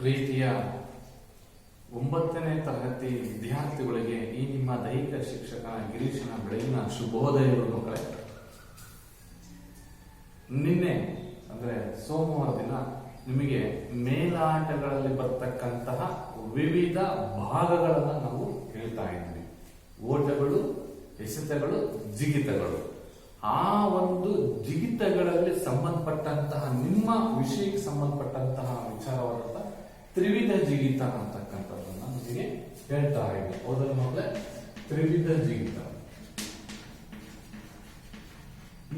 ಪ್ರೀತಿಯ 9ನೇ ತರಗತಿ ವಿದ್ಯಾರ್ಥಿಗಳಿಗೆ ಈ ನಿಮ್ಮ ದೈಹಿಕ ಶಿಕ್ಷಕ ಗಿರೀಶನ ಬೆಳಗಿನ ಶುಭೋದಯಗಳು ಮಕ್ಕಳೇ. ನಿನ್ನೆ ಅಂದ್ರೆ ಸೋಮವಾರ ದಿನ ನಿಮಗೆ ಮೇಲಾಟಗಳಲ್ಲಿ ಬರ್ತಕ್ಕಂತಹ ವಿವಿಧ ಭಾಗಗಳನ್ನು ನಾವು ಹೇಳ್ತಾ ಇದ್ವಿ. ಓಟಗಳು, ಎಸೆತಗಳು, ಜಿಗಿತಗಳು. ಆ ಒಂದು ಜಿಗಿತಗಳಲ್ಲಿ ಸಂಬಂಧಪಟ್ಟಂತಹ ನಿಮ್ಮ ವಿಷಯಕ್ಕೆ ಸಂಬಂಧಪಟ್ಟಂತಹ ವಿಚಾರವಾದಂತಹ ತ್ರಿವಿಧ ಜಿಗಿತ ಅಂತಕ್ಕಂಥದ್ದನ್ನ ನಿಮಗೆ ಹೇಳ್ತಾ ಇದ್ವಿ. ಹೌದಲ್ಲ ಮಕ್ಕಳೇ? ತ್ರಿವಿಧ ಜಿಗಿತ.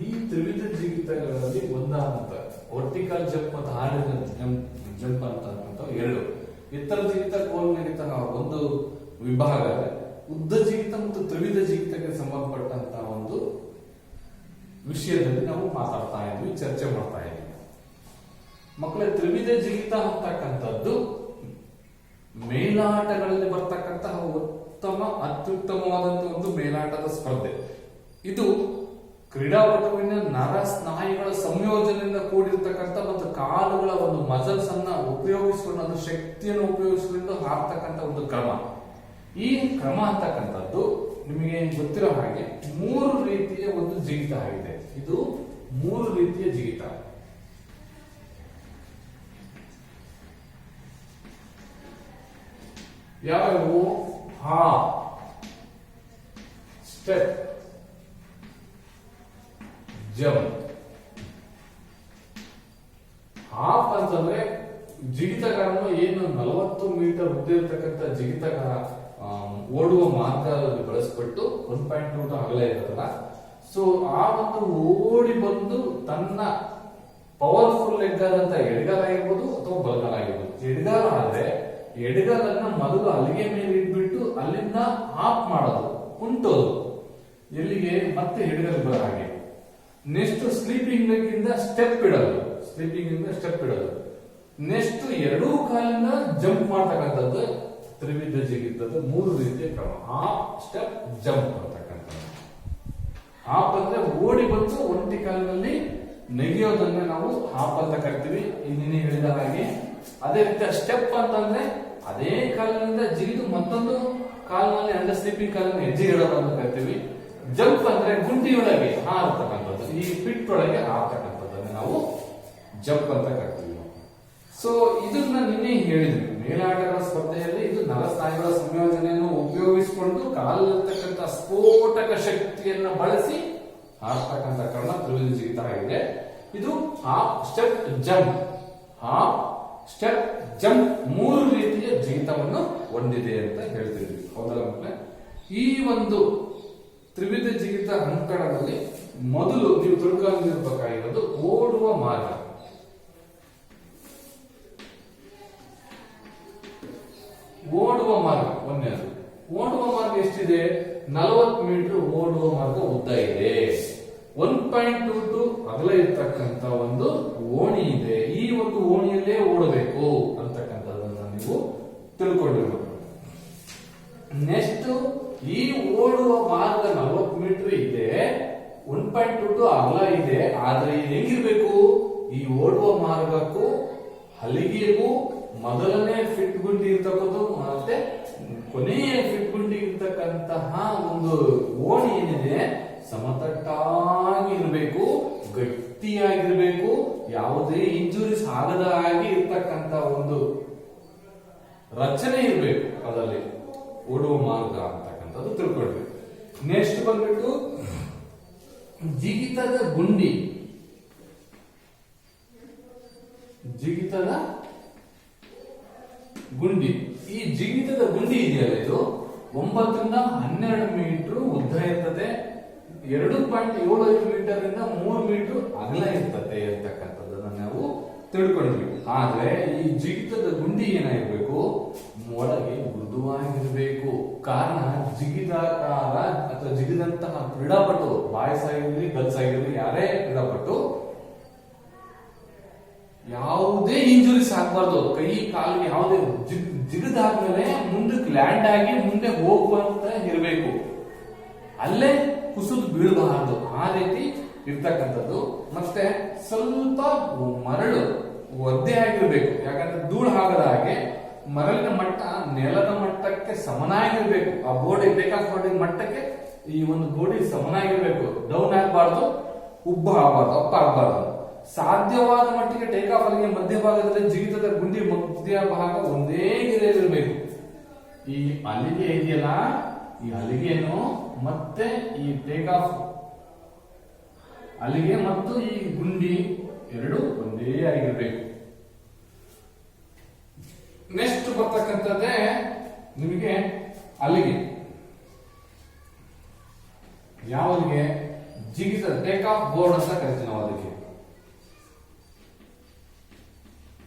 ಈ ತ್ರಿವಿಧ ಜಿಗಿತಗಳಲ್ಲಿ ಒಂದಾದಂತ ವರ್ಟಿಕಲ್ ಜಂಪ್ ಮತ್ತು ಹಾರಿಜಾಂಟಲ್ ಜಂಪ್ ಅಂತ ಎರಡು. ಎತ್ತರ ಜಿಗಿತ, ಕೋಲ್ ನೆಗೆತ ಒಂದು ವಿಭಾಗ. ಉದ್ದ ಜಿಗಿತ ಮತ್ತು ತ್ರಿವಿಧ ಜಿಗಿತಕ್ಕೆ ಸಂಬಂಧಪಟ್ಟಂತಹ ಒಂದು ವಿಷಯದಲ್ಲಿ ನಾವು ಮಾತಾಡ್ತಾ ಇದ್ವಿ, ಚರ್ಚೆ ಮಾಡ್ತಾ ಇದ್ವಿ. ಮಕ್ಕಳೇ, ತ್ರಿವಿಧ ಜಿಗಿತ ಅಂತಕ್ಕಂಥದ್ದು ಮೇಲಾಟಗಳಲ್ಲಿ ಬರ್ತಕ್ಕಂತಹ ಅತ್ಯುತ್ತಮವಾದಂತಹ ಒಂದು ಮೇಲಾಟದ ಸ್ಪರ್ಧೆ. ಇದು ಕ್ರೀಡಾಪಟುವಿನ ನರ ಸ್ನಾಯುಗಳ ಸಂಯೋಜನೆಯಿಂದ ಕೂಡಿರ್ತಕ್ಕಂಥ ಮತ್ತು ಕಾಲುಗಳ ಒಂದು ಮಸಲ್ಸ್ ಅನ್ನ ಉಪಯೋಗಿಸಿಕೊಂಡು, ಒಂದು ಶಕ್ತಿಯನ್ನು ಉಪಯೋಗಿಸಿಕೊಂಡು ಹಾರ್ತಕ್ಕಂಥ ಒಂದು ಕ್ರಮ. ಈ ಕ್ರಮ ಅಂತಕ್ಕಂಥದ್ದು ನಿಮಗೆ ಗೊತ್ತಿರೋ ಹಾಗೆ 3 ರೀತಿಯ ಒಂದು ಜಿಗಿತ ಆಗಿದೆ. ಇದು 3 ರೀತಿಯ ಜಿಗಿತ. ಯಾವ್ಯಾವು? ಹಾಪ್, ಸ್ಟೆಪ್, ಜಂಪ್. ಹಾಪ್ ಅಂತಂದ್ರೆ ಜಿಗಿತಗಾರನು ಏನು 40 ಮೀಟರ್ ಉದ್ದ ಇರತಕ್ಕಂಥ ಜಿಗಿತಗಾರ ಓಡುವ ಮಾರ್ಗದಲ್ಲಿ ಬಳಸ್ಬಿಟ್ಟು 1.2 ಅಗಲ ಇರತ್ತಲ್ಲ, ಸೊ ಆ ಒಂದು ಓಡಿ ಬಂದು ತನ್ನ ಪವರ್ಫುಲ್ ಲೆಗ್ ಆದಂತ ಎಡಗಾಲ ಆಗಿರ್ಬೋದು ಅಥವಾ ಬಲಗಾಲ ಆಗಿರ್ಬೋದು. ಎಡಗಾಲ ಆದ್ರೆ ಎಡಗಾಲನ್ನ ಮೊದಲು ಅಲ್ಲಿಗೆ ಮೇಲೆ ಇಟ್ಬಿಟ್ಟು ಅಲ್ಲಿಂದ ಆಫ್ ಮಾಡೋದು, ಕುಂಟೋದು, ಎಲ್ಲಿಗೆ ಮತ್ತೆ ಎಡಗಾಲ ಬರೋ ಹಾಗೆ. ನೆಕ್ಸ್ಟ್ ಸ್ಲೀಪಿಂಗ್ ಲೆಗ್ ಇಂದ ಸ್ಟೆಪ್ ಇಡೋದು, ಸ್ಲೀಪಿಂಗ್ ಇಂದ ಸ್ಟೆಪ್ ಇಡೋದು. ನೆಕ್ಸ್ಟ್ ಎರಡೂ ಕಾಲಿಂದ ಜಂಪ್ ಮಾಡ್ತಕ್ಕಂಥದ್ದು ತ್ರಿವಿಧ ಜಿಗಿತದ 3 ರೀತಿಯ ಕ್ರಮ. ಹಾಪ್, ಸ್ಟೆಪ್, ಜಂಪ್ ಅಂತಕ್ಕಂಥದ್ದು. ಹಾಪ್ ಅಂದ್ರೆ ಓಡಿ ಬಂದು ಒಂಟಿ ಕಾಲಿನಲ್ಲಿ ನೆಗೆಯೋದನ್ನ ನಾವು ಹಾಪ್ ಅಂತ ಕರಿತೀವಿ, ಇನ್ನೇನೆ ಹೇಳಿದ ಹಾಗೆ. ಅದೇ ರೀತಿ ಸ್ಟೆಪ್ ಅಂತಂದ್ರೆ ಅದೇ ಕಾಲಿನಿಂದ ಜಿಗಿದು ಮತ್ತೊಂದು ಕಾಲಿನಲ್ಲಿ ಅಂದ್ರೆ ಸ್ಲೀಪಿಂಗ್ ಕಾಲಿನ ಹೆಜ್ಜೆಗಿಡೋದನ್ನು ಕರಿತೀವಿ. ಜಂಪ್ ಅಂದ್ರೆ ಗುಂಡಿಯೊಳಗೆ ಹಾರತಕ್ಕಂಥದ್ದು, ಈ ಪಿಟ್ ಒಳಗೆ ಹಾರತಕ್ಕಂಥದ್ದನ್ನ ನಾವು ಜಂಪ್ ಅಂತ ಕರಿತೀವಿ. ಸೊ ಇದನ್ನ ನಿನ್ನೆ ಹೇಳಿದ್ವಿ. ಮೇಲಾಟಗಳ ಸ್ಪರ್ಧೆಯಲ್ಲಿ ಇದು ನರಸ್ನಾಯುಗಳ ಸಂಯೋಜನೆಯನ್ನು ಉಪಯೋಗಿಸಿಕೊಂಡು ಕಾಲಲ್ಲಿರ್ತಕ್ಕಂಥ ಸ್ಫೋಟಕ ಶಕ್ತಿಯನ್ನ ಬಳಸಿ ಹಾರ್ತಕ್ಕಂಥ ಕ್ರಮ ತ್ರಿವಿಧ ಜಿಗಿತ ಆಗಿದೆ. ಇದು ಹಾಪ್, ಸ್ಟೆಪ್, ಜಂಪ್. ಹಾಪ್, ಸ್ಟೆಪ್, ಜಂಪ್ 3 ರೀತಿಯ ಜಿಗಿತವನ್ನು ಹೊಂದಿದೆ ಅಂತ ಹೇಳ್ತಿದ್ವಿ. ಹೌದಲ್ಲ ಮಕ್ಕಳೇ? ಈ ಒಂದು ತ್ರಿವಿಧ ಜಿಗಿತ ಅಂಕಣದಲ್ಲಿ ಮೊದಲು ನೀವು ತಿಳ್ಕೊಂಡಿರ್ಬೇಕಾಗಿರೋದು ಓಡುವ ಮಾರ್ಗ. ಓಡುವ ಮಾರ್ಗ ಒಂದನೇದು. ಓಡುವ ಮಾರ್ಗ ಎಷ್ಟಿದೆ? 40 ಮೀಟರ್ ಓಡುವ ಮಾರ್ಗ ಉದ್ದ ಇದೆ. 1.22 ಅಗಲ ಇರ್ತಕ್ಕಂಥ ಒಂದು ಓಣಿ ಇದೆ. ಈ ಒಂದು ಓಣಿಯಲ್ಲೇ ಓಡಬೇಕು ಅಂತಕ್ಕಂಥದ್ದನ್ನ ನೀವು ತಿಳ್ಕೊಂಡಿರ್ಬೇಕು. ನೆಕ್ಸ್ಟ್, ಈ ಓಡುವ ಮಾರ್ಗ 40 ಮೀಟರ್ ಇದೆ, 1.22 ಅಗಲ ಇದೆ. ಆದ್ರೆ ಇದು ಹೆಂಗಿರ್ಬೇಕು? ಈ ಓಡುವ ಮಾರ್ಗಕ್ಕೂ ಹಲಿಗೆಗೂ ಮೊದಲನೇ ಫಿಟ್ ಗುಂಡಿ ಇರ್ತಕ್ಕಂಥ ಮತ್ತೆ ಕೊನೆಯ ಫಿಟ್ ಗುಂಡಿ ಇರ್ತಕ್ಕಂತಹ ಒಂದು ಓಣಿ ಏನಿದೆ ಸಮತಟ್ಟಾಗಿ ಇರಬೇಕು, ಗಟ್ಟಿಯಾಗಿರ್ಬೇಕು, ಯಾವುದೇ ಇಂಜುರೀಸ್ ಆಗದ ಹಾಗೆ ಇರ್ತಕ್ಕಂತ ಒಂದು ರಚನೆ ಇರಬೇಕು ಅದರಲ್ಲಿ ಓಡುವ ಮಾರ್ಗ ಅಂತಕ್ಕಂಥದ್ದು ತಿಳ್ಕೊಳ್ಬೇಕು. ನೆಕ್ಸ್ಟ್ ಬಂದ್ಬಿಟ್ಟು ಜಿಗಿತದ ಗುಂಡಿ. ಜಿಗಿತದ ಗುಂಡಿ, ಈ ಜಿಗಿತದ ಗುಂಡಿ ಇದೆಯಲ್ಲ, ಇದು 9 ರಿಂದ 12 ಮೀಟರ್ ಉದ್ದ ಇರ್ತದೆ, 2.75 ಮೀಟರ್ ಇಂದ 3 ಮೀಟರ್ ಅಗಲ ಇರ್ತದೆ ಅಂತಕ್ಕಂಥದ್ದನ್ನ ನಾವು ತಿಳ್ಕೊಂಡ್ವಿ. ಆದ್ರೆ ಈ ಜಿಗಿತದ ಗುಂಡಿ ಏನಾಗಿರ್ಬೇಕು? ಒಳಗೆ ಮೃದುವಾಗಿರ್ಬೇಕು. ಕಾರಣ ಜಿಗಿದಾಕಾರ ಅಥವಾ ಜಿಗಿದಂತಹ ಕ್ರೀಡಾಪಟು, ಬಾಯ್ಸ್ ಆಗಿರ್ಲಿ ಗರ್ಲ್ಸ್ ಆಗಿರ್ಲಿ ಯಾರೇ ಕ್ರೀಡಾಪಟು, ಯಾವುದೇ ಇಂಜುರೀಸ್ ಆಗಬಾರ್ದು. ಕೈ ಕಾಲಿಗೆ ಯಾವುದೇ ಜಿಗಿದಾದ್ಮೇಲೆ ಮುಂದಕ್ಕೆ ಲ್ಯಾಂಡ್ ಆಗಿ ಮುಂದೆ ಹೋಗುವಂತ ಇರಬೇಕು, ಅಲ್ಲೇ ಕುಸಿದು ಬೀಳಬಾರದು. ಆ ರೀತಿ ಇರ್ತಕ್ಕಂಥದ್ದು. ಮತ್ತೆ ಸ್ವಲ್ಪ ಮರಳು ಒದ್ದೆ ಆಗಿರ್ಬೇಕು. ಯಾಕಂದ್ರೆ ಧೂಳು ಆಗದ ಹಾಗೆ ಮರಳಿನ ಮಟ್ಟ ನೆಲದ ಮಟ್ಟಕ್ಕೆ ಸಮನಾಗಿರ್ಬೇಕು. ಆ ಬೋರ್ಡ್ ಟೇಕ್ ಆಫ್ ಬೋರ್ಡಿನ ಮಟ್ಟಕ್ಕೆ ಈ ಒಂದು ಗೋಡಿ ಸಮನಾಗಿರ್ಬೇಕು. ಡೌನ್ ಆಗಬಾರ್ದು, ಉಬ್ಬ ಆಗಬಾರ್ದು, ಅಪ್ಪ ಆಗಬಾರ್ದು. ಸಾಧ್ಯವಾದ ಮಟ್ಟಿಗೆ ಟೇಕ್ ಆಫ್ ಅಲ್ಲಿಗೆ ಮಧ್ಯಭಾಗದಲ್ಲಿ ಜಿಗಿತದ ಗುಂಡಿ ಮಧ್ಯ ಭಾಗ ಒಂದೇ ಗೆರೆಯಲ್ಲಿರಬೇಕು. ಈ ಅಲ್ಲಿಗೆ ಇದೆಯಲ್ಲ, ಈ ಅಲ್ಲಿಗೆಯನ್ನು ಮತ್ತೆ ಈ ಟೇಕ್ ಆಫ್ ಅಲ್ಲಿಗೆ ಮತ್ತು ಈ ಗುಂಡಿ ಎರಡು ಒಂದೇ ಆಗಿರ್ಬೇಕು. ನೆಕ್ಸ್ಟ್ ಬರ್ತಕ್ಕಂಥದ್ದೇ ನಿಮಗೆ ಅಲ್ಲಿಗೆ. ಯಾವಲ್ಲಿಗೆ? ಜಿಗಿತ ಟೇಕ್ ಆಫ್ ಬೋರ್ಡ್ ಅಂತ ಕರಿತೀವಿ ನಾವು. ಅದಕ್ಕೆ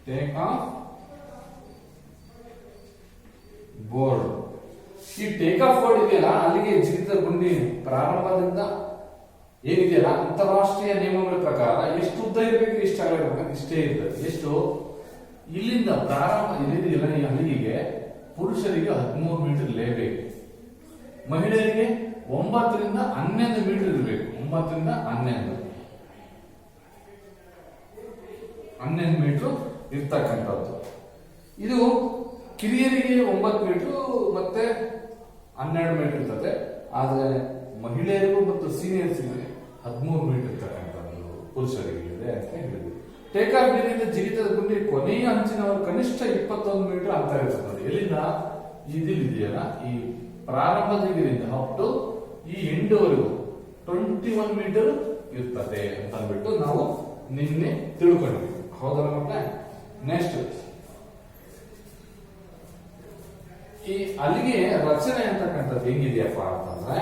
ಟೇಕ್ ಆಫ್ ಬೋರ್ಡ್. ಈ ಟೇಕ್ ಆಫ್ ಬೋರ್ಡ್ ಇದೆಯಲ್ಲ, ಅಲ್ಲಿಗೆ ಜಿಗಿತ ಗುಂಡಿ ಪ್ರಾರಂಭದಿಂದ ಏನಿದೆಯಲ್ಲ ಅಂತಾರಾಷ್ಟ್ರೀಯ ನಿಯಮಗಳ ಪ್ರಕಾರ ಎಷ್ಟು ಉದ್ದ ಇರಬೇಕು, ಇಷ್ಟ ಆಗಬೇಕು, ಇಷ್ಟೇ ಇರ್ತದೆ. ಎಷ್ಟು? ಇಲ್ಲಿಂದ ಪ್ರಾರಂಭ ಇದೆಯಲ್ಲ ಈ ಅಲ್ಲಿಗೆ ಪುರುಷರಿಗೆ 13 ಮೀಟರ್ ಲೇಬೇಕು, ಮಹಿಳೆಯರಿಗೆ 9 ರಿಂದ 11 ಮೀಟರ್ ಇರಬೇಕು. 9 ರಿಂದ 11 ಮೀಟರ್ ಇರ್ತಕ್ಕಂಥದ್ದು. ಇದು ಕಿರಿಯರಿಗೆ 9 ಮೀಟರ್ ಮತ್ತೆ 12 ಮೀಟರ್ ಇರ್ತದೆ. ಆದ್ರೆ ಮಹಿಳೆಯರಿಗೂ ಮತ್ತು ಸೀನಿಯರ್ಸ್ಗೆ 13 ಮೀಟರ್ ಇರ್ತಕ್ಕಂಥದ್ದು ಪುರುಷರಿಗೆ ಇದೆ ಅಂತ ಹೇಳಿದ್ವಿ. ಟೇಕ್ ಆಫ್ ಗಿರಿಯಿಂದ ಜಿಗಿತದ ಗುಂಡಿ ಕೊನೆಯ ಅಂಚಿನವರು ಕನಿಷ್ಠ 21 ಮೀಟರ್ ಅಂತರ ಇರ್ತದೆ. ಎಲ್ಲಿಂದ? ಇದೆಯಲ್ಲ, ಈ ಪ್ರಾರಂಭದ ಗಿರಿಯಿಂದ ಅಪ್ ಟು ಈ ಎಂಡ್ವರೆಗೂ 21 ಮೀಟರ್ ಇರ್ತದೆ ಅಂತ ಅಂದ್ಬಿಟ್ಟು ನಾವು ನಿನ್ನೆ ತಿಳ್ಕೊಂಡ್ವಿ. ಹೌದಲ್ಲ ಮಕ್ಕಳೇ? ನೆಕ್ಸ್ಟ್, ಈ ಅಲ್ಲಿಗೆ ರಚನೆ ಅಂತಕ್ಕಂಥದ್ದು ಹೆಂಗಿದೆಯಪ್ಪ ಅಂತಂದ್ರೆ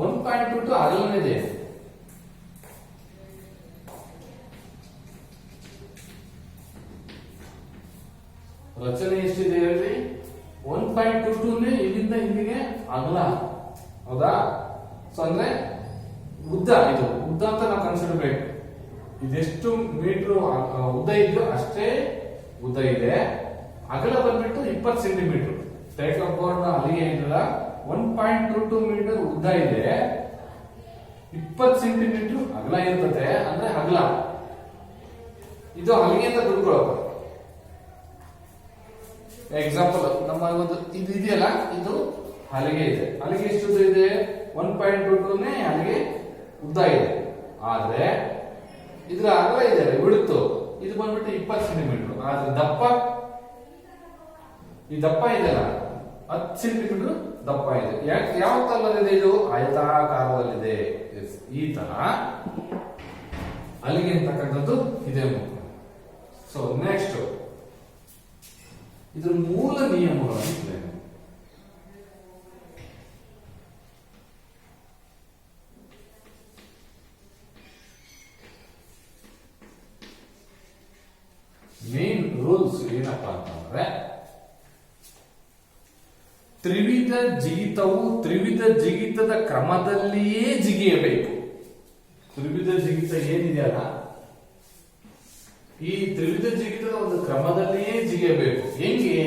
1.22 ಅಗಲನಿದೆ. ರಚನೆ ಎಷ್ಟಿದೆ ಹೇಳ್ರಿ? 1.22 ಇಲ್ಲಿಂದ ಇಲ್ಲಿಗೆ ಅಗಲ. ಹೌದಾ? ಸೊ ಅಂದ್ರೆ ಉದ್ದ, ಇದು ಉದ್ದ ಅಂತ ನಾವು ಕನ್ಸಿಡರ್ ಬೇಕು. ಇದೆಷ್ಟು ಮೀಟರ್ ಉದ್ದ ಇದೆಯೋ ಅಷ್ಟೇ ಉದ್ದ ಇದೆ. ಅಗಲ ಬಂದ್ಬಿಟ್ಟು 20 ಸೆಂಟಿಮೀಟರ್. ಟೇಕ್ ಆಫ್ ಬೋರ್ಡ್ ನ ಅಲ್ಲಿಗೆ ಇದೆಯಲ್ಲ 1.22 ಮೀಟರ್ ಉದ್ದ ಇದೆ, 20 ಸೆಂಟಿಮೀಟರ್ ಅಗಲ ಇರ್ತದೆ. ಅಂದ್ರೆ ಅಗಲ ಇದು ಹಲಿಗೆ ಅಂತ ತಿಳ್ಕೊಳ್ಳೋದು. ಎಕ್ಸಾಂಪಲ್, ನಮ್ಮ ಒಂದು ಇದು ಇದೆಯಲ್ಲ, ಇದು ಹಲಿಗೆ ಇದೆ. ಹಲಿಗೆ ಎಷ್ಟು ಉದ್ದ ಇದೆ? 1.22 ಹಲಿಗೆ ಉದ್ದ ಇದೆ. ಆದ್ರೆ ಇದ್ರ ಅಗಲ ಇದೆ, ಬಿಡುತ್ತು. ಇದು ಬಂದ್ಬಿಟ್ಟು 20 ಸೆಂಟಿಮೀಟರ್. ಆದ್ರೆ ದಪ್ಪ, ಈ ದಪ್ಪ ಇದೆಯಲ್ಲ 10 ಸೆಂಟಿಮೀಟರ್ ದಪ್ಪ ಇದೆ. ಯಾವ ತರದಲ್ಲಿದೆ? ಇದು ಆಯತಾಕಾರದಲ್ಲಿದೆ. ಈ ತರ ಅಲ್ಲಿಗೆ ಅಂತಕ್ಕಂಥದ್ದು ಇದೆ. ಸೊ ನೆಕ್ಸ್ಟ್, ಇದ್ರ ಮೂಲ ನಿಯಮಗಳು ಮೇನ್ ರೂಲ್ಸ್ ಏನಪ್ಪಾ ಅಂತಂದ್ರೆ, ತ್ರಿವಿಧ ಜಿಗಿತವು ತ್ರಿವಿಧ ಜಿಗಿತದ ಕ್ರಮದಲ್ಲಿಯೇ ಜಿಗಿಯಬೇಕು. ತ್ರಿವಿಧ ಜಿಗಿತ ಏನಿದೆಯಲ್ಲ, ಈ ತ್ರಿವಿಧ ಜಿಗಿತದ ಒಂದು ಕ್ರಮದಲ್ಲಿಯೇ ಜಿಗಿಯಬೇಕು. ಹೆಂಗೆ?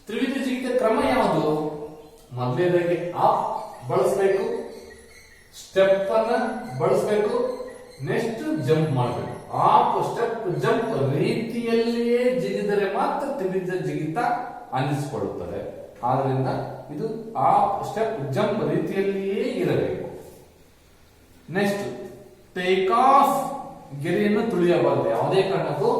ತ್ರಿವಿಧ ಜಿಗಿತ ಕ್ರಮ ಯಾವುದು? ಮೊದಲನೇದಾಗಿ ಅಪ್ ಬಳಸಬೇಕು, ಸ್ಟೆಪ್ ಅನ್ನ ಬಳಸಬೇಕು, ನೆಕ್ಸ್ಟ್ ಜಂಪ್ ಮಾಡಬೇಕು. ಆಪ್, ಸ್ಟೆಪ್, ಜಂಪ್ ರೀತಿಯಲ್ಲಿಯೇ ಜಿಗಿದರೆ ಮಾತ್ರ ತ್ರಿವಿಧ ಜಿಗಿತ ಅನ್ನಿಸಿಕೊಳ್ಳುತ್ತದೆ. ಆದ್ರಿಂದ ಇದು ಆಪ್, ಸ್ಟೆಪ್, ಜಂಪ್ ರೀತಿಯಲ್ಲಿಯೇ ಇರಬೇಕು. ನೆಕ್ಸ್ಟ್, ಟೇಕ್ ಆಫ್ ಗೆರೆಯನ್ನು ತುಳಿಯಬಾರದು. ಯಾವುದೇ ಕಾರಣಕ್ಕೂ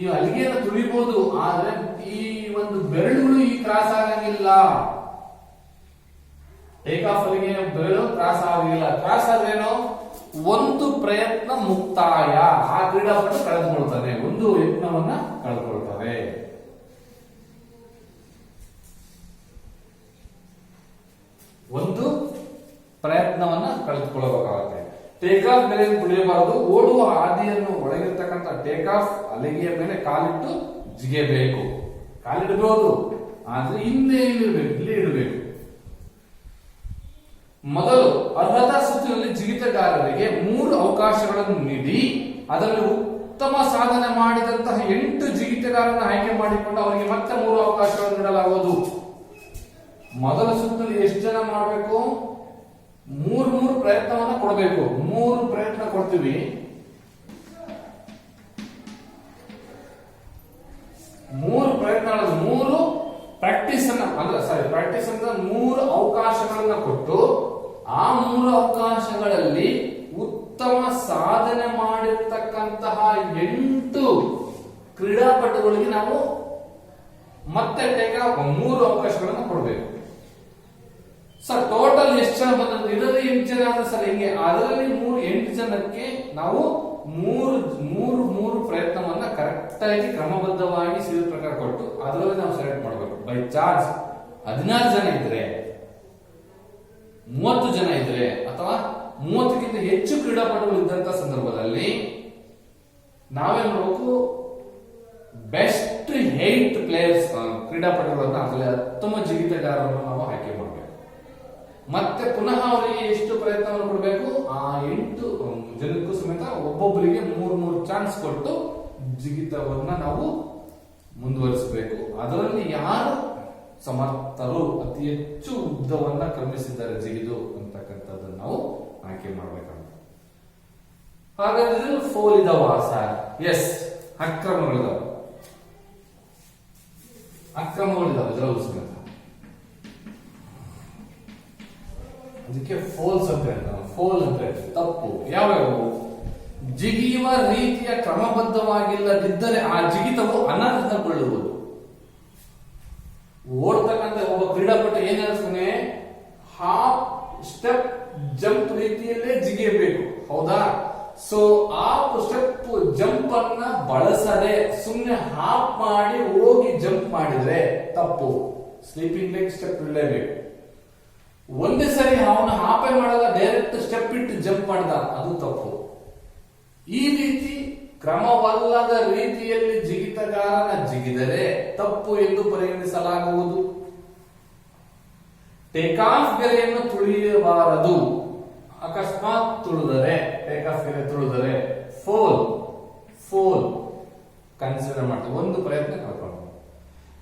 ಈ ಹಲಿಗೆಯನ್ನು ತುಳಿಬಹುದು, ಆದ್ರೆ ಈ ಒಂದು ಬೆರಳುಗಳು ಈ ಕ್ರಾಸ್ ಆಗಂಗಿಲ್ಲ. ಟೇಕ್ ಆಫ್ ಹಲಿಗೆ ಬೆರಳು ಕ್ರಾಸ್ ಆಗಿಲ್ಲ. ಕ್ರಾಸ್ ಆದ್ರೇನು? ಒಂದು ಪ್ರಯತ್ನ ಮುಕ್ತಾಯ. ಆ ಕ್ರೀಡಾಪಟು ಕಳೆದುಕೊಳ್ತಾನೆ, ಒಂದು ಯತ್ನವನ್ನ ಕಳೆದುಕೊಳ್ತಾರೆ. ಒಂದು ಪ್ರಯತ್ನವನ್ನ ಕಳೆದುಕೊಳ್ಳಬೇಕಾಗುತ್ತೆ. ಟೇಕ್ ಆಫ್ ಗೆರೆಯನ್ನು ತುಳಿಯಬಾರದು. ಓಡುವ ಹಾದಿಯನ್ನು ಒಳಗಿರ್ತಕ್ಕಂಥ ಟೇಕ್ ಆಫ್ ಹಲಿಗೆಯ ಮೇಲೆ ಕಾಲಿಟ್ಟು ಜಿಗಿಯಬೇಕು. ಕಾಲಿಡಬಹುದು, ಆದ್ರೆ ಹಿಂದೆ ಇಲ್ಲಿರ್ಬೇಕು, ಇಲ್ಲಿ ಇಡಬೇಕು. ಮೊದಲು ಅರ್ಹತಾ ಸುತ್ತಿನಲ್ಲಿ ಜಿಗಿತಗಾರರಿಗೆ 3 ಅವಕಾಶಗಳನ್ನು ನೀಡಿ ಅದರಲ್ಲಿ ಉತ್ತಮ ಸಾಧನೆ ಮಾಡಿದಂತಹ 8 ಜಿಗಿತಗಾರರನ್ನು ಆಯ್ಕೆ ಮಾಡಿಕೊಂಡು ಅವರಿಗೆ ಮತ್ತೆ 3 ಅವಕಾಶಗಳನ್ನು ನೀಡಲಾಗುವುದು. ಮೊದಲ ಸುತ್ತಿನಲ್ಲಿ ಎಷ್ಟು ಜನ ಮಾಡಬೇಕು? 3 ಪ್ರಯತ್ನವನ್ನ ಕೊಡಬೇಕು. 3 ಪ್ರಯತ್ನ ಕೊಡ್ತೀವಿ. ಮೂರು ಪ್ರಯತ್ನಗಳನ್ನು, ಮೂರು ಪ್ರಾಕ್ಟೀಸ್ ಅಂದ್ರೆ ಮೂರು ಅವಕಾಶಗಳನ್ನ ಕೊಟ್ಟು ಆ ಮೂರು ಅವಕಾಶಗಳಲ್ಲಿ ಉತ್ತಮ ಸಾಧನೆ ಮಾಡಿರ್ತಕ್ಕಂತಹ 8 ಕ್ರೀಡಾಪಟುಗಳಿಗೆ ನಾವು ಮತ್ತೆ ಮೂರು ಅವಕಾಶಗಳನ್ನು ಕೊಡಬೇಕು. ಸರ್ ಟೋಟಲ್ ಎಷ್ಟು ಜನ ಬಂದ್ರೆ ಇದರಲ್ಲಿ 8 ಜನ ಆದ್ರೆ ಸರ್ ಹಿಂಗೆ, ಅದರಲ್ಲಿ 8 ಜನಕ್ಕೆ ನಾವು ಮೂರು ಪ್ರಯತ್ನವನ್ನ ಕರೆಕ್ಟ್ ಆಗಿ ಕ್ರಮಬದ್ಧವಾಗಿ ಸೀರಿಯಲ್ ಪ್ರಕಾರ ಕೊಟ್ಟು ಅದರಲ್ಲಿ ನಾವು ಸೆಲೆಕ್ಟ್ ಮಾಡಬೇಕು. ಬೈ ಚಾರ್ಜ್ 16 ಜನ ಇದ್ರೆ, 30 ಜನ ಇದ್ರೆ ಅಥವಾ 30ಕ್ಕಿಂತ ಹೆಚ್ಚು ಕ್ರೀಡಾಪಟುಗಳು ಇದ್ದಂತ ಸಂದರ್ಭದಲ್ಲಿ ನಾವೇನ್ ಮಾಡಬೇಕು, ಬೆಸ್ಟ್ 8 ಪ್ಲೇಯರ್ಸ್ ಕ್ರೀಡಾಪಟುಗಳನ್ನ ಅದರಲ್ಲಿ ಉತ್ತಮ ಜಿಗಿತಗಾರರನ್ನು ನಾವು ಆಯ್ಕೆ ಮಾಡಬೇಕು. ಮತ್ತೆ ಪುನಃ ಅವರಿಗೆ ಎಷ್ಟು ಪ್ರಯತ್ನವನ್ನು ಕೊಡಬೇಕು, ಆ 8 ಜನಕ್ಕೂ ಸಮೇತ ಒಬ್ಬೊಬ್ಬರಿಗೆ 3 ಚಾನ್ಸ್ ಕೊಟ್ಟು ಜಿಗಿತವನ್ನ ನಾವು ಮುಂದುವರಿಸಬೇಕು. ಅದರಲ್ಲಿ ಯಾರು ಸಮರ್ಥರು, ಅತಿ ಹೆಚ್ಚು ಉದ್ದವನ್ನ ಕ್ರಮಿಸಿದ್ದಾರೆ ಜಿಗಿದು ಅಂತಕ್ಕಂಥದ್ದನ್ನು ನಾವು ಆಯ್ಕೆ ಮಾಡಬೇಕಂತ. ಹಾಗಾದ್ರೆ ಫೋಲ್ ಇದಾವ ಸರ್? ಎಸ್, ಅಕ್ರಮಗಳಿದಾವೆ ಇದರಲ್ಲೂ ಸಮೇತ. ಅದಕ್ಕೆ ಫೋಲ್ಸ್ ಅಂತ ಹೇಳ್ತಾರೆ. ಫೋಲ್ ಅಂತ ಹೇಳ್ತಾರೆ ತಪ್ಪು. ಯಾವ್ಯಾವು? ಜಿಗಿಯುವ ರೀತಿಯ ಕ್ರಮಬದ್ಧವಾಗಿಲ್ಲದಿದ್ದರೆ ಆ ಜಿಗಿತವು ಅನರ್ಹಗೊಳ್ಳುವುದು. ಓಡ್ತಕ್ಕಂಥ ಒಬ್ಬ ಕ್ರೀಡಾಪಟು ಏನ್ ಹೇಳ್ತಾನೆ, ಹಾಫ್ ಸ್ಟೆಪ್ ಜಂಪ್ ರೀತಿಯಲ್ಲೇ ಜಿಗಿಯಬೇಕು, ಹೌದಾ? ಸೊ ಹಾಫ್ ಸ್ಟೆಪ್ ಜಂಪ್ ಅನ್ನ ಬಳಸದೆ ಸುಮ್ಮನೆ ಹಾಫ್ ಮಾಡಿ ಹೋಗಿ ಜಂಪ್ ಮಾಡಿದ್ರೆ ತಪ್ಪು. ಸ್ಲೀಪಿಂಗ್ ಲೆಗ್ ಸ್ಟೆಪ್ ಇರಲೇಬೇಕು. ಒಂದೇ ಸರಿ ಅವನ ಹಾಪೆ ಮಾಡಲ್ಲ, ಡೈರೆಕ್ಟ್ ಸ್ಟೆಪ್ ಇಟ್ಟು ಜಂಪ್ ಮಾಡಿದ, ಅದು ತಪ್ಪು. ಈ ರೀತಿ ಕ್ರಮವಲ್ಲದ ರೀತಿಯಲ್ಲಿ ಜಿಗಿತಗಾರನ ಜಿಗಿದರೆ ತಪ್ಪು ಎಂದು ಪರಿಗಣಿಸಲಾಗುವುದು. ಟೇಕ್ ಆಫ್ ಗೆರೆಯನ್ನು ತುಳಿಯಬಾರದು. ಅಕಸ್ಮಾತ್ ತುಳಿದರೆ, ಟೇಕ್ ಆಫ್ ಗೆರೆ ತುಳಿದರೆ ಫೋಲ್ ಕನ್ಸಿಡರ್ ಮಾಡ್ತೀವಿ. ಒಂದು ಪ್ರಯತ್ನ ಕಳ್ಕೊಂಡು.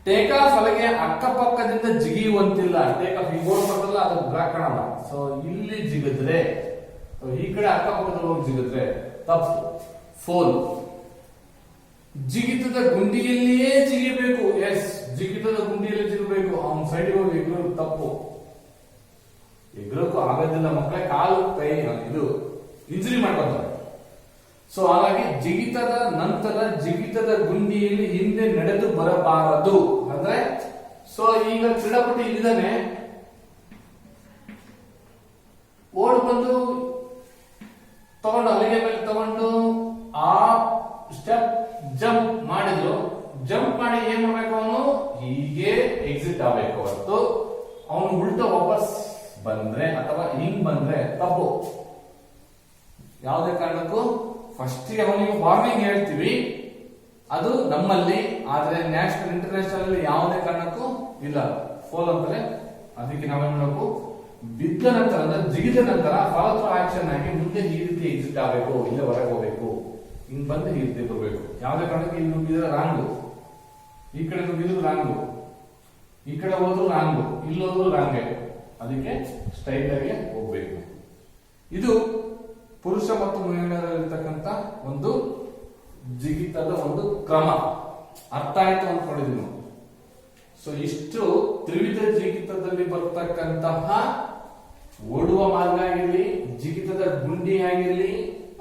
ಟೇಕ್ ಆಫ್ ಅಲ್ಲಿಗೆ ಅಕ್ಕಪಕ್ಕದಿಂದ ಜಿಗಿಯುವಂತಿಲ್ಲ. ಟೇಕ್ ಆಫ್ ಈ ಬೋರ್ಡ್ ಬರ್ತಲ್ಲ, ಅದು ಬ್ಲಾಕ್ ಕಾಣಲ್ಲ. ಸೊ ಇಲ್ಲಿ ಜಿಗಿದ್ರೆ, ಈ ಕಡೆ ಅಕ್ಕಪಕ್ಕದಲ್ಲಿ ಹೋಗಿ ಜಿಗಿದ್ರೆ ತಪ್ಪು, ಫೋಲ್. ಜಿಗಿತದ ಗುಂಡಿಯಲ್ಲಿಯೇ ಜಿಗಿಬೇಕು. ಎಸ್, ಜಿಗಿತದ ಗುಂಡಿಯಲ್ಲಿ ಜಿಗಬೇಕು. ಅವನ ಸೈಡ್ ಹೋಗಿ ಎಗ್ರು ತಪ್ಪು. ಎಗ್ರಕ್ಕೂ ಆಗೋದಿಲ್ಲ ಮಕ್ಕಳೇ, ಕಾಲು ಕೈ ಇದು ಇಂಜುರಿ ಮಾಡ್ಕೊತಾರೆ. ಸೊ ಹಾಗಾಗಿ ಜಿಗಿತದ ನಂತರ ಜಿಗಿತದ ಗುಂಡಿಯಲ್ಲಿ ಹಿಂದೆ ನಡೆದು ಬರಬಾರದು. ಅಂದ್ರೆ ಸೊ ಈಗ ಕ್ರೀಡಾಪಟು ಇಲ್ಲಿದ್ದಾನೆ, ಓಡ್ ಬಂದು ತಗೊಂಡು ಅಲ್ಲಿಗೆ ಮೇಲೆ ತಗೊಂಡು ಆ ಸ್ಟೆಪ್ ಜಂಪ್ ಮಾಡಿದ್ರು. ಜಂಪ್ ಮಾಡಿ ಏನ್ ಮಾಡ್ಬೇಕು, ಅವನು ಹೀಗೆ ಎಕ್ಸಿಟ್ ಆಗ್ಬೇಕು. ಹೊರತು ಅವನು ಉಲ್ಟ ವಾಪಸ್ ಬಂದ್ರೆ ಅಥವಾ ಹಿಂಗ್ ಬಂದ್ರೆ ತಪ್ಪು. ಯಾವುದೇ ಕಾರಣಕ್ಕೂ ಫಸ್ಟ್ ಅವನಿಗೆ ವಾರ್ನಿಂಗ್ ಹೇಳ್ತೀವಿ, ಅದು ನಮ್ಮಲ್ಲಿ. ಆದ್ರೆ ನ್ಯಾಷನಲ್ ಇಂಟರ್ನ್ಯಾಷನಲ್ ಅಲ್ಲಿ ಯಾವುದೇ ಕಾರಣಕ್ಕೂ ಇಲ್ಲ, ಫೋಲ್ ಅಂತಾರೆ. ಅದಕ್ಕೆ ನಾವೇನ್ ಮಾಡಬೇಕು, ಬಿದ್ದ ನಂತರ ಅಂದ್ರೆ ಜಿಗಿದ ನಂತರ ಫಾಲೋ ಥ್ರೂ ಆಕ್ಷನ್ ಆಗಿ ಮುಂದೆ ಈ ರೀತಿ ಎಕ್ಸಿಟ್ ಆಗಬೇಕು, ಇಲ್ಲೇ ಹೊರಗೆ ಹೋಗ್ಬೇಕು, ಹಿಂಗ್ ಬಂದು ಈ ರೀತಿ ಬರಬೇಕು. ಯಾವುದೇ ಕಾರಣಕ್ಕೆ ಇಲ್ಲಿ ನುಗ್ಗಿದ್ರೆ ರಾಂಗು, ಈ ಕಡೆ ನುಗ್ಗಿದ್ರು ರಾಂಗು, ಈ ಕಡೆ ಹೋದ್ರು ರಾಂಗು, ಇಲ್ಲಿ ಹೋದ್ರು ರಾಂಗೆ. ಅದಕ್ಕೆ ಸ್ಟ್ರೈಟ್ ಆಗಿ ಹೋಗ್ಬೇಕು. ಇದು ಪುರುಷ ಮತ್ತು ಮಹಿಳೆಯರಲ್ಲಿರ್ತಕ್ಕಂಥ ಒಂದು ಜಿಗಿತದ ಒಂದು ಕ್ರಮ. ಅರ್ಥ ಆಯ್ತು ಅಂದ್ಕೊಂಡಿದ್ವಿ ನಾವು. ಸೊ ಇಷ್ಟು ತ್ರಿವಿಧ ಜಿಗಿತದಲ್ಲಿ ಬರ್ತಕ್ಕಂತಹ ಓಡುವ ಮಾರ್ಗ ಆಗಿರ್ಲಿ, ಜಿಗಿತದ ಗುಂಡಿ ಆಗಿರ್ಲಿ,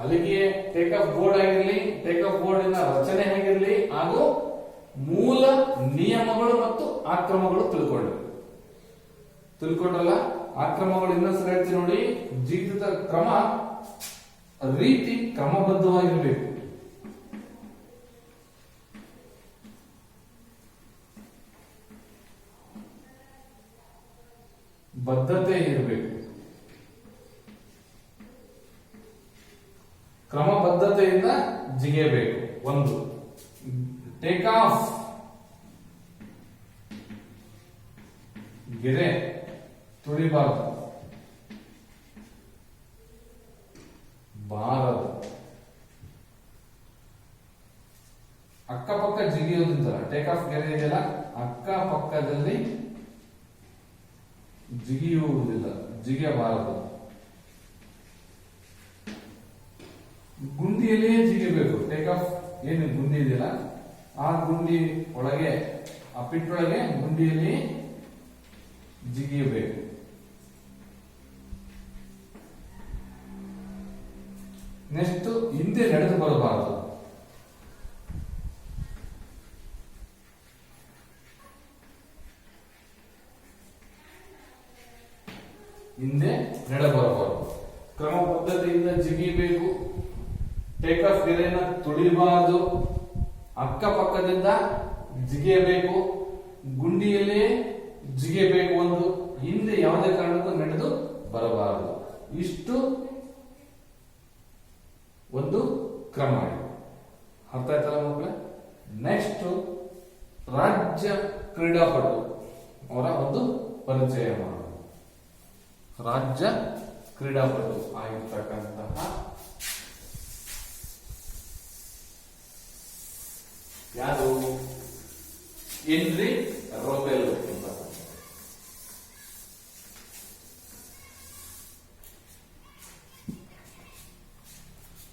ಅಲ್ಲಿಗೆ ಟೇಕ್ ಆಫ್ ಬೋರ್ಡ್ ಆಗಿರ್ಲಿ, ಟೇಕ್ ಆಫ್ ಬೋರ್ಡ್ ರಚನೆ ಆಗಿರ್ಲಿ, ಹಾಗೂ ಮೂಲ ನಿಯಮಗಳು ಮತ್ತು ಆಕ್ರಮಗಳು ತಿಳ್ಕೊಂಡಲ್ಲ. ಆಕ್ರಮಗಳು ಇನ್ನೊಂದ್ಸಲ ಹೇಳ್ತೀನಿ ನೋಡಿ. ಜಿಗಿತದ ಕ್ರಮ ರೀತಿ ಕ್ರಮಬದ್ಧವಾಗಿರ್ಬೇಕು. ಬದ್ಧತೆ ಇರಬೇಕು. ಕ್ರಮಬದ್ಧತೆಯಿಂದ ಜಿಗಿಯಬೇಕು. ಒಂದು ಟೇಕ್ ಆಫ್ ಗೆರೆ ತುಳಿಬಾರದು, ಬಾರದು. ಅಕ್ಕಪಕ್ಕ ಜಿಗಿಯೋದ್ರಿಂದ ಟೇಕ್ ಆಫ್ ಗೆರೆ ಇದೆಯಲ್ಲ, ಅಕ್ಕಪಕ್ಕದಲ್ಲಿ ಜಿಗಿಯುವುದಿಲ್ಲ, ಜಿಗಿಯಬಾರದು. ಗುಂಡಿಯಲ್ಲಿಯೇ ಜಿಗಿಯಬೇಕು. ಟೇಕ್ ಆಫ್ ಏನು ಗುಂಡಿ ಇದೆಯಲ್ಲ, ಆ ಗುಂಡಿ ಒಳಗೆ, ಆ ಪಿಟ್ಟೊಳಗೆ ಗುಂಡಿಯಲ್ಲಿ ಜಿಗಿಯಬೇಕು. ನೆಕ್ಸ್ಟ್ ಹಿಂದೆ ನಡೆದು ಬರಬಾರದು. ಹಿಂದೆ ನಡೆಬರಬಾರದು. ಕ್ರಮ ಪದ್ಧತಿಯಿಂದ ಜಿಗಿಬೇಕು. Take off ಗೆರೆನ ತುಳಿಬಾರದು. ಅಕ್ಕಪಕ್ಕದಿಂದ ಜಿಗಿಯಬೇಕು. ಗುಂಡಿಯಲ್ಲಿ ಜಿಗಿಯಬೇಕು. ಒಂದು ಹಿಂದೆ ಯಾವುದೇ ಕಾರಣಕ್ಕೂ ನಡೆದು ಬರಬಾರದು. ಇಷ್ಟು ಒಂದು ಕ್ರಮ ಇದೆ. ಅರ್ಥ ಆಯ್ತಲ್ಲ ಮಕ್ಕಳೇ? ನೆಕ್ಸ್ಟ್ ರಾಜ್ಯ ಕ್ರೀಡಾಪಟು ಅವರ ಒಂದು ಪರಿಚಯ ಮಾಡೋದು. ರಾಜ್ಯ ಕ್ರೀಡಾಪಟು ಆಗಿರ್ತಕ್ಕಂತಹ ಯಾರು? ಹೆನ್ರಿ ರೊಬೆಲ್ ಅಂತ.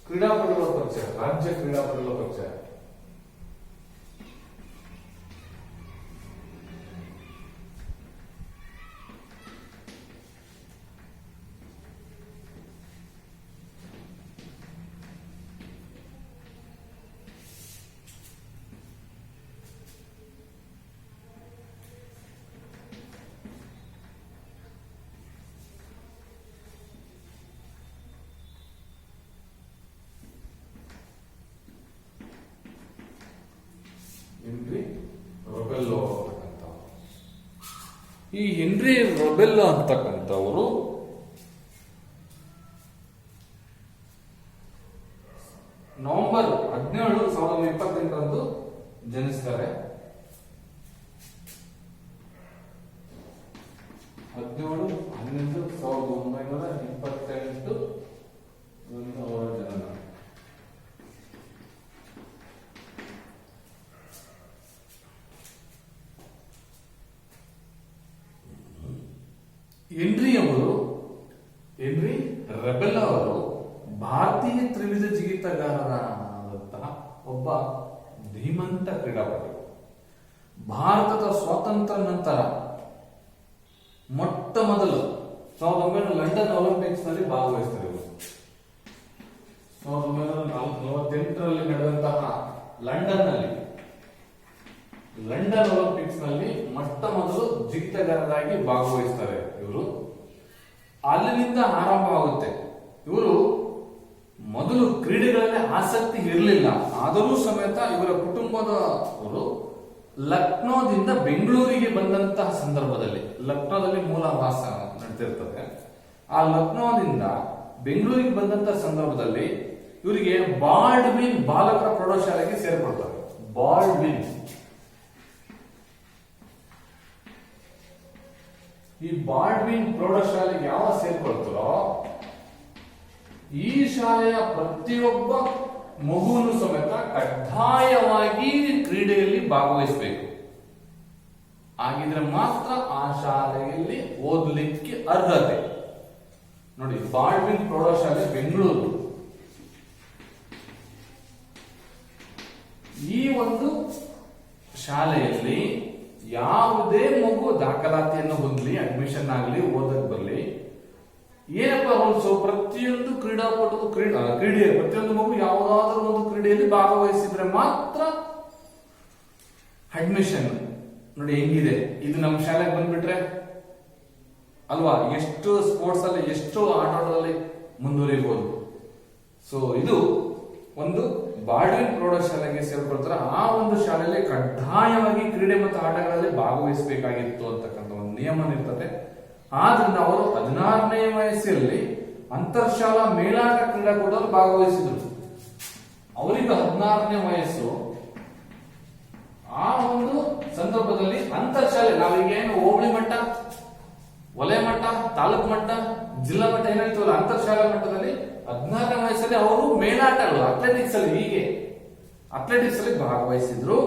ಕ್ರೀಡಾಪಟುಗಳ ಪರಿಚಯ, ರಾಜ್ಯ ಕ್ರೀಡಾಪಟುಗಳ ಪರಿಚಯ. ಹೆನ್ರಿ ರೊಬೆಲ್ಲೋ ಅಂತಕ್ಕಂಥವ್ರು. ಈ ಹೆನ್ರಿ ರೊಬೆಲ್ಲೋ ಅಂತಕ್ಕಂಥವರು ನವೆಂಬರ್ 17, 1928 ಜನಿಸ್ತಾರೆ. 17/11/1928 ಅವರ ಜನನ. ಹೆನ್ರಿ ರೊಬೆಲ್ಲೋ ಅವರು ಭಾರತೀಯ ತ್ರಿವಿಧ ಜಿಗಿತಗಾರರಾದಂತಹ ಒಬ್ಬ ಧೀಮಂತ ಕ್ರೀಡಾಪಟು. ಭಾರತದ ಸ್ವಾತಂತ್ರ್ಯ ನಂತರ ಮೊಟ್ಟ ಮೊದಲು 1900 ಲಂಡನ್ ಒಲಿಂಪಿಕ್ಸ್ ನಲ್ಲಿ ಭಾಗವಹಿಸ್ತಾರೆ. 1948 ನಡೆದಂತಹ ಲಂಡನ್ ಒಲಿಂಪಿಕ್ಸ್ ನಲ್ಲಿ ಮೊಟ್ಟ ಮೊದಲು ಜಿಗಿತಗಾರರಾಗಿ ಭಾಗವಹಿಸ್ತಾರೆ ಇವರು. ಅಲ್ಲಿನಿಂದ ಆರಂಭವಾಗುತ್ತೆ. ಇವರು ಮೊದಲು ಕ್ರೀಡೆಗಳಲ್ಲಿ ಆಸಕ್ತಿ ಇರಲಿಲ್ಲ. ಆದರೂ ಸಮೇತ ಇವರ ಕುಟುಂಬದವರು ಲಕ್ನೋದಿಂದ ಬೆಂಗಳೂರಿಗೆ ಬಂದಂತಹ ಸಂದರ್ಭದಲ್ಲಿ, ಲಕ್ನೋದಲ್ಲಿ ಮೂಲ ವಾಸ ನಡೆದಿರ್ತದೆ, ಆ ಲಕ್ನೋದಿಂದ ಬೆಂಗಳೂರಿಗೆ ಬಂದಂತಹ ಸಂದರ್ಭದಲ್ಲಿ ಇವರಿಗೆ ಬಾಲ್ಡ್ವಿನ್ ಬಾಲಕರ ಪ್ರೌಢಶಾಲೆಗೆ ಸೇರ್ಕೊಳ್ತಾರೆ. ಈ ಬಾಲ್ಡ್ವಿನ್ ಪ್ರೌಢಶಾಲೆಗೆ ಯಾವ ಸೇರ್ಕೊಳ್ತಾರೋ ಈ ಶಾಲೆಯ ಪ್ರತಿಯೊಬ್ಬ ಮಗುವನ್ನು ಸಮೇತ ಕಡ್ಡಾಯವಾಗಿ ಕ್ರೀಡೆಯಲ್ಲಿ ಭಾಗವಹಿಸಬೇಕು. ಆಗಿದ್ರೆ ಮಾತ್ರ ಆ ಶಾಲೆಯಲ್ಲಿ ಓದಲಿಕ್ಕೆ ಅರ್ಹತೆ. ನೋಡಿ, ಬಾಲ್ಡ್ವಿನ್ ಪ್ರೌಢಶಾಲೆ ಬೆಂಗಳೂರು. ಈ ಒಂದು ಶಾಲೆಯಲ್ಲಿ ಯಾವುದೇ ಮಗು ದಾಖಲಾತಿಯನ್ನು ಹೊಂದಲಿ, ಅಡ್ಮಿಷನ್ ಆಗಲಿ, ಓದಕ್ ಬರಲಿ, ಏನಪ್ಪ ರೂಲ್ಸ್? ಪ್ರತಿಯೊಂದು ಕ್ರೀಡಾಪಟು ಪ್ರತಿಯೊಂದು ಮಗು ಯಾವುದಾದ್ರೂ ಒಂದು ಕ್ರೀಡೆಯಲ್ಲಿ ಭಾಗವಹಿಸಿದ್ರೆ ಮಾತ್ರ ಅಡ್ಮಿಷನ್. ನೋಡಿ ಹೆಂಗಿದೆ ಇದು. ನಮ್ಮ ಶಾಲೆಗೆ ಬಂದ್ಬಿಟ್ರೆ ಅಲ್ವಾ, ಎಷ್ಟು ಸ್ಪೋರ್ಟ್ಸ್ ಅಲ್ಲಿ, ಎಷ್ಟು ಆಟದಲ್ಲಿ ಮುಂದುವರಿಬಹುದು. ಸೊ ಇದು ಒಂದು ಬಾಲ್ಡ್ವಿನ್ ಪ್ರೌಢಶಾಲೆಗೆ ಸೇರ್ಕೊಳ್ತಾರೆ. ಆ ಒಂದು ಶಾಲೆಯಲ್ಲಿ ಕಡ್ಡಾಯವಾಗಿ ಕ್ರೀಡೆ ಮತ್ತು ಆಟಗಳಲ್ಲಿ ಭಾಗವಹಿಸಬೇಕಾಗಿತ್ತು ಅಂತಕ್ಕಂಥ ಒಂದು ನಿಯಮ ಇರ್ತದೆ. ಆದ್ರಿಂದ ಅವರು 16ನೇ ವಯಸ್ಸಲ್ಲಿ ಅಂತರ್ಶಾಲಾ ಮೇಲಾಟ ಕ್ರೀಡಾಕೂಟದಲ್ಲಿ ಭಾಗವಹಿಸಿದ್ರು. ಅವರಿಗೆ 16ನೇ ವಯಸ್ಸು. ಆ ಒಂದು ಸಂದರ್ಭದಲ್ಲಿ ಅಂತರ್ಶಾಲೆ, ನಾವೀಗೇನು ಹೋಬಳಿ ಮಟ್ಟ, ವಲಯ ಮಟ್ಟ, ತಾಲೂಕು ಮಟ್ಟ, ಜಿಲ್ಲಾ ಮಟ್ಟ ಏನ್ ಹೇಳ್ತೀವಲ್ಲ, ಅಂತರ್ಶಾಲಾ ಮಟ್ಟದಲ್ಲಿ 16ನೇ ವಯಸ್ಸಲ್ಲಿ ಅವರು ಮೇಲಾಟಗಳು, ಅಥ್ಲೆಟಿಕ್ಸ್ ಅಲ್ಲಿ ಭಾಗವಹಿಸಿದ್ರು.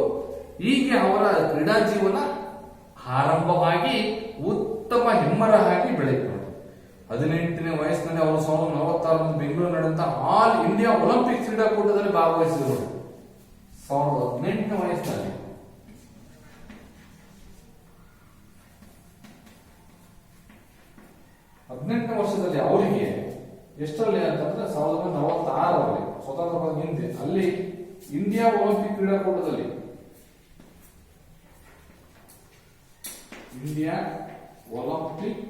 ಹೀಗೆ ಅವರ ಕ್ರೀಡಾ ಜೀವನ ಆರಂಭವಾಗಿ ಉತ್ತಮ ಹೆಮ್ಮರವಾಗಿ ಬೆಳೆಯಿತು. 18ನೇ ವಯಸ್ಸಿನಲ್ಲಿ ಅವರು 1946 ಬೆಂಗಳೂರು ನಡೆದಂತ ಆಲ್ ಇಂಡಿಯಾ ಒಲಿಂಪಿಕ್ ಕ್ರೀಡಾಕೂಟದಲ್ಲಿ ಭಾಗವಹಿಸಿದರು. 18ನೇ ವಯಸ್ಸಿನಲ್ಲಿ ವರ್ಷದಲ್ಲಿ ಅವರಿಗೆ ಎಷ್ಟರಲ್ಲಿ ಅಂತಂದ್ರೆ 1946ರಲ್ಲಿ ಸ್ವತಂತ್ರ ಹಿಂದೆ ಅಲ್ಲಿ ಇಂಡಿಯಾ ಒಲಿಂಪಿಕ್ ಕ್ರೀಡಾಕೂಟದಲ್ಲಿ ಇಂಡಿಯಾ ಒಲಿಂಪಿಕ್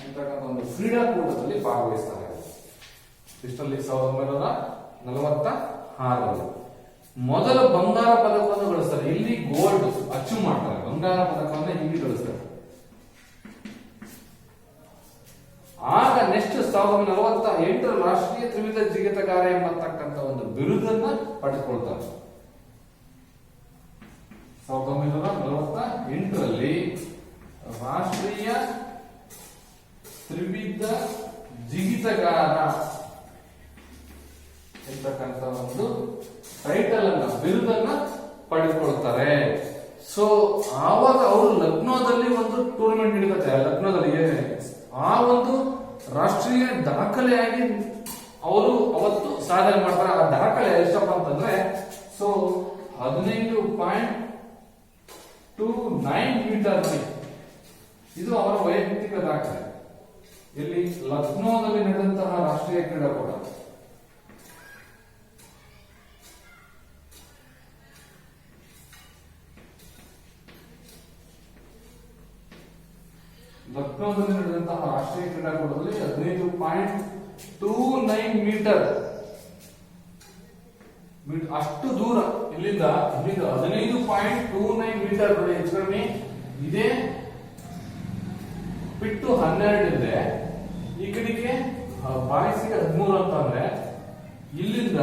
ಅಂತಕ್ಕಂಥ ಒಂದು ಕ್ರೀಡಾಕೂಟದಲ್ಲಿ ಭಾಗವಹಿಸ್ತಾರೆ. ಇಷ್ಟರಲ್ಲಿ 1946ರಲ್ಲಿ ಮೊದಲ ಬಂಗಾರ ಪದಕವನ್ನು ಗಳಿಸ್ತಾರೆ. ಇಲ್ಲಿ ಗೋಲ್ಡ್ ಅಚೀವ್ ಮಾಡ್ತಾರೆ, ಬಂಗಾರ ಪದಕವನ್ನು ಇಲ್ಲಿ ಗಳಿಸ್ತಾರೆ. ಆಗ ನೆಕ್ಸ್ಟ್ 1948 ರಾಷ್ಟ್ರೀಯ ತ್ರಿವಿಧ ಜಿಗಿತಗಾರ ಎಂಬತಕ್ಕಂಥ ಒಂದು ಬಿರುದನ್ನ ಪಡೆದುಕೊಳ್ತಾರೆ. 1948ರಲ್ಲಿ ರಾಷ್ಟ್ರೀಯ ತ್ರಿವಿಧ ಜಿಗಿತಗಾರ ಎಂತಕ್ಕಂಥ ಒಂದು ಟೈಟಲ್ ಅನ್ನ ಬಿರುದನ್ನ ಪಡೆದುಕೊಳ್ತಾರೆ. ಸೊ ಆವಾಗ ಅವರು ಲಕ್ನೋದಲ್ಲಿ ಒಂದು ಟೂರ್ನಮೆಂಟ್ ನಡೀತಾರೆ. ಲಕ್ನೋದಲ್ಲಿ ಆ ಒಂದು ರಾಷ್ಟ್ರೀಯ ದಾಖಲೆಯಾಗಿ ಅವರು ಅವತ್ತು ಸಾಧನೆ ಮಾಡ್ತಾರೆ. ಆ ದಾಖಲೆ ಎಷ್ಟಪ್ಪ ಅಂತಂದ್ರೆ 15.29 ಮೀಟರ್. ಇದು ಅವರ ವೈಯಕ್ತಿಕ ದಾಖಲೆ. ಇಲ್ಲಿ ಲಕ್ನೋದಲ್ಲಿ ನಡೆದಂತಹ ರಾಷ್ಟ್ರೀಯ ಕ್ರೀಡಾಕೂಟ. ಲಕ್ನೋದಲ್ಲಿ ನಡೆದಂತಹ ರಾಷ್ಟ್ರೀಯ ಕ್ರೀಡಾಕೂಟದಲ್ಲಿ 15.29 ಮೀಟರ್ ಅಷ್ಟು ದೂರ ಇಲ್ಲಿಂದ 15.29 ಮೀಟರ್ ಹೆಚ್ಚು ಕಡಿಮೆ ಇದೇ ಬಿಟ್ಟು 12 ಇದೆ. ಈ ಕಡೆಗೆ ಬಾಯ್ಸಿಗೆ 13 ಅಂತಂದ್ರೆ ಇಲ್ಲಿಂದ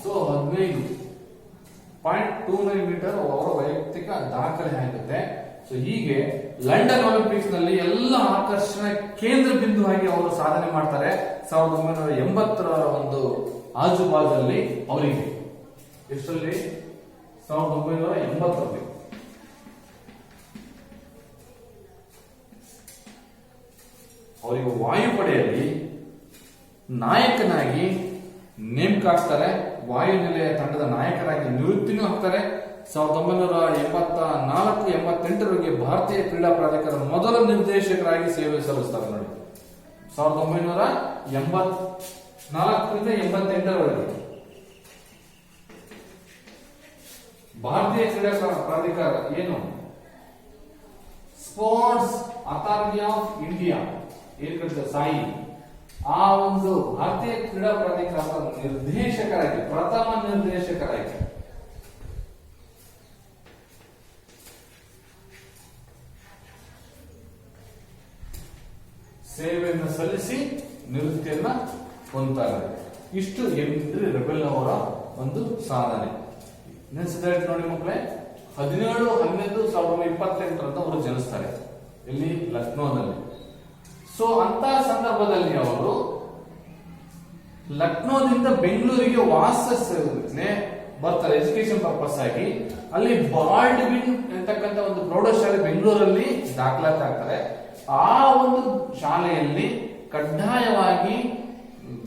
15.29 ಮೀಟರ್ ಅವರ ವೈಯಕ್ತಿಕ ದಾಖಲೆ ಆಗುತ್ತೆ. ಸೊ ಹೀಗೆ ಲಂಡನ್ ಒಲಿಂಪಿಕ್ಸ್ ನಲ್ಲಿ ಎಲ್ಲ ಆಕರ್ಷಣೆ ಕೇಂದ್ರ ಬಿಂದು ಆಗಿ ಅವರು ಸಾಧನೆ ಮಾಡ್ತಾರೆ. 1980ರ ಒಂದು ಆಜುಬಾಜಲ್ಲಿ ಅವರಿಗೆ ಎಷ್ಟರಲ್ಲಿ 1980ರಲ್ಲಿ ಅವರಿಗೆ ವಾಯುಪಡೆಯಲ್ಲಿ ನಾಯಕನಾಗಿ ನೇಮಕ ಆಗ್ತಾರೆ. ವಾಯುನೆಲೆಯ ತಂಡದ ನಾಯಕರಾಗಿ ನಿವೃತ್ತಿನೂ ಆಗ್ತಾರೆ. 1984-88ರವರೆಗೆ ಭಾರತೀಯ ಕ್ರೀಡಾ ಪ್ರಾಧಿಕಾರದ ಮೊದಲ ನಿರ್ದೇಶಕರಾಗಿ ಸೇವೆ ಸಲ್ಲಿಸ್ತಾರೆ. ನೋಡಿ, 1984-88ರವರೆಗೆ ಭಾರತೀಯ ಕ್ರೀಡಾ ಪ್ರಾಧಿಕಾರ ಏನು ಸ್ಪೋರ್ಟ್ಸ್ ಅಥಾರಿಟಿ ಆಫ್ ಇಂಡಿಯಾ ಏನ್ ಕರೀತಾರೆ ಸಾಯಿ, ಆ ಒಂದು ಭಾರತೀಯ ಕ್ರೀಡಾ ಪ್ರಾಧಿಕಾರದ ನಿರ್ದೇಶಕರಾಗಿ ಪ್ರಥಮ ನಿರ್ದೇಶಕರಾಗಿ ಸೇವೆಯನ್ನು ಸಲ್ಲಿಸಿ ನಿವೃತ್ತಿಯನ್ನ ಹೊಂದ್ತಾರೆ. ಇಷ್ಟು ಎಂಟ್ರಿ ರೆಬೆಲ್ ಅವರ ಒಂದು ಸಾಧನೆ. ನೆನ್ಸಿದಾಯ್ತು ನೋಡಿ ಮಕ್ಕಳೇ. 17-11-1928 ಅವರು ಜನಿಸ್ತಾರೆ ಇಲ್ಲಿ ಲಕ್ನೋದಲ್ಲಿ. ಸೊ ಅಂತ ಸಂದರ್ಭದಲ್ಲಿ ಅವರು ಲಕ್ನೋದಿಂದ ಬೆಂಗಳೂರಿಗೆ ವಾಸನೆ ಬರ್ತಾರೆ ಎಜುಕೇಶನ್ ಪರ್ಪಸ್ ಆಗಿ. ಅಲ್ಲಿ ಬಾಲ್ಡ್ವಿನ್ ಎಂತಕ್ಕಂಥ ಒಂದು ಪ್ರೌಢಶಾಲೆ ಬೆಂಗಳೂರಲ್ಲಿ ದಾಖಲಾತಿ ಆಗ್ತಾರೆ. ಆ ಒಂದು ಶಾಲೆಯಲ್ಲಿ ಕಡ್ಡಾಯವಾಗಿ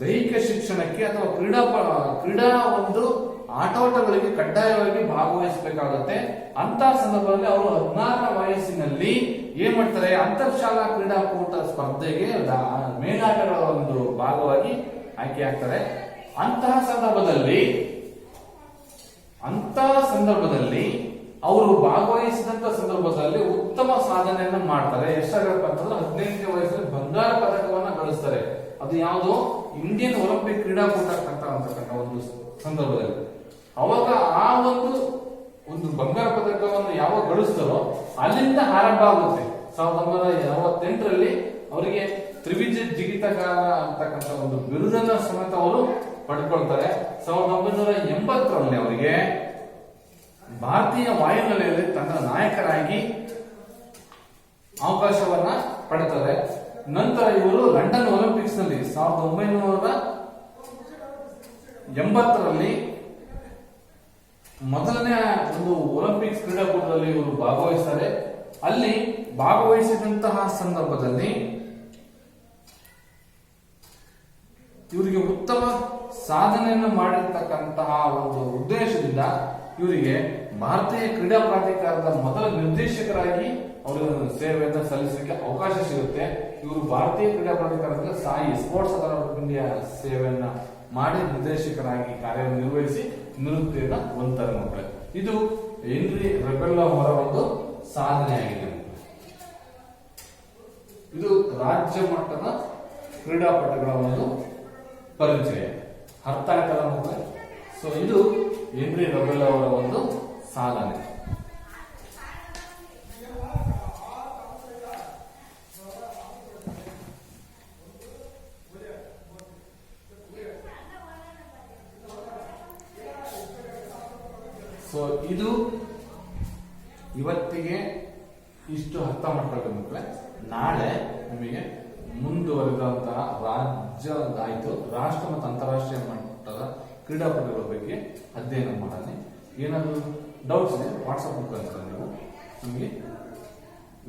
ದೈಹಿಕ ಶಿಕ್ಷಣಕ್ಕೆ ಅಥವಾ ಕ್ರೀಡಾ ಒಂದು ಆಟೋಟಗಳಿಗೆ ಕಡ್ಡಾಯವಾಗಿ ಭಾಗವಹಿಸಬೇಕಾಗುತ್ತೆ. ಅಂತ ಸಂದರ್ಭದಲ್ಲಿ ಅವರು 16ರ ವಯಸ್ಸಿನಲ್ಲಿ ಏನ್ ಮಾಡ್ತಾರೆ, ಅಂತರ್ಶಾಲಾ ಕ್ರೀಡಾಕೂಟ ಸ್ಪರ್ಧೆಗೆ ಮೇಲಾಟಗಳ ಒಂದು ಭಾಗವಾಗಿ ಆಯ್ಕೆ ಆಗ್ತಾರೆ. ಅಂತಹ ಸಂದರ್ಭದಲ್ಲಿ ಅವರು ಭಾಗವಹಿಸಿದಂತ ಸಂದರ್ಭದಲ್ಲಿ ಉತ್ತಮ ಸಾಧನೆಯನ್ನ ಮಾಡ್ತಾರೆ. ಎಷ್ಟಾಗಪ್ಪ ಅಂತಂದ್ರೆ 18ನೇ ವಯಸ್ಸಲ್ಲಿ ಬಂಗಾರ ಪದಕವನ್ನ ಗಳಿಸ್ತಾರೆ. ಅದು ಯಾವುದು ಇಂಡಿಯನ್ ಒಲಿಂಪಿಕ್ ಕ್ರೀಡಾಕೂಟ ಅಂತಕ್ಕಂಥ ಒಂದು ಸಂದರ್ಭದಲ್ಲಿ. ಅವಾಗ ಆ ಒಂದು ಬಂಗಾರ ಪದಕವನ್ನು ಯಾವಾಗ ಗಳಿಸ್ತಾರೋ ಅಲ್ಲಿಂದ ಆರಂಭ ಆಗುತ್ತೆ. 1968ರಲ್ಲಿ ಅವರಿಗೆ ತ್ರಿವಿಧ ಜಿಗಿತಗಾರ ಅಂತಕ್ಕಂಥ ಒಂದು ಬಿರುದನ್ನ ಸಮೇತ ಅವರು ಪಡ್ಕೊಳ್ತಾರೆ. 1980ರಲ್ಲಿ ಅವರಿಗೆ ಭಾರತೀಯ ವಾಯುನೆಲೆಯಲ್ಲಿ ತನ್ನ ನಾಯಕರಾಗಿ ಅವಕಾಶವನ್ನ ಪಡೆತಾರೆ. ನಂತರ ಇವರು ಲಂಡನ್ ಒಲಿಂಪಿಕ್ಸ್ ನಲ್ಲಿ 1980ರಲ್ಲಿ ಮೊದಲನೇ ಒಂದು ಒಲಿಂಪಿಕ್ಸ್ ಕ್ರೀಡಾಕೂಟದಲ್ಲಿ ಇವರು ಭಾಗವಹಿಸ್ತಾರೆ. ಅಲ್ಲಿ ಭಾಗವಹಿಸಿದಂತಹ ಸಂದರ್ಭದಲ್ಲಿ ಇವರಿಗೆ ಉತ್ತಮ ಸಾಧನೆಯನ್ನು ಮಾಡಿರ್ತಕ್ಕಂತಹ ಒಂದು ಉದ್ದೇಶದಿಂದ ಇವರಿಗೆ ಭಾರತೀಯ ಕ್ರೀಡಾ ಪ್ರಾಧಿಕಾರದ ಮೊದಲ ನಿರ್ದೇಶಕರಾಗಿ ಅವರು ಸೇವೆಯನ್ನು ಸಲ್ಲಿಸಲಿಕ್ಕೆ ಅವಕಾಶ ಸಿಗುತ್ತೆ. ಇವರು ಭಾರತೀಯ ಕ್ರೀಡಾ ಪ್ರಾಧಿಕಾರದಿಂದ Sai sports authority of India ಸೇವೆಯನ್ನ ಮಾಡಿ ನಿರ್ದೇಶಕರಾಗಿ ಕಾರ್ಯನಿರ್ವಹಿಸಿ ನಿವೃತ್ತಿಯನ್ನ ಹೊಂದ್ತಾರೆ ಮಕ್ಕಳೇ. ಇದು ಹೆನ್ರಿ ರೆಬೆಲ್ಲೋ ಅವರ ಒಂದು ಸಾಧನೆಯಾಗಿದೆ. ಇದು ರಾಜ್ಯ ಮಟ್ಟದ ಕ್ರೀಡಾಪಟುಗಳ ಒಂದು ಪರಿಚಯ. ಅರ್ಥ ಆಯ್ತಲ್ಲ ಮಕ್ಕಳೇ? ಸೊ ಇದು ಹೆನ್ರಿ ರೆಬೆಲ್ಲೋ ಅವರ ಒಂದು ಸಾಧನೆ. ಸೊ ಇದು ಇವತ್ತಿಗೆ ಇಷ್ಟು ಅರ್ಥ ಮಾಡ್ಕೊಳ್ಬೇಕು ಮಕ್ಕಳೇ. ನಾಳೆ ನಿಮಗೆ ಮುಂದುವರೆದಂತಹ ರಾಜ್ಯದಾಯ್ತು ರಾಷ್ಟ್ರ ಮತ್ತು ಅಂತಾರಾಷ್ಟ್ರೀಯ ಮಟ್ಟದ ಕ್ರೀಡಾಪಟುಗಳ ಬಗ್ಗೆ ಅಧ್ಯಯನ ಮಾಡೋಣ. ಏನಾದರೂ ಡೌಟ್ಸ್ ಇದೆ ವಾಟ್ಸಪ್ ಮುಖಾಂತರ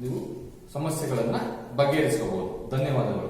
ನೀವು ಸಮಸ್ಯೆಗಳನ್ನ ಬಗೆಹರಿಸಬಹುದು. ಧನ್ಯವಾದಗಳು.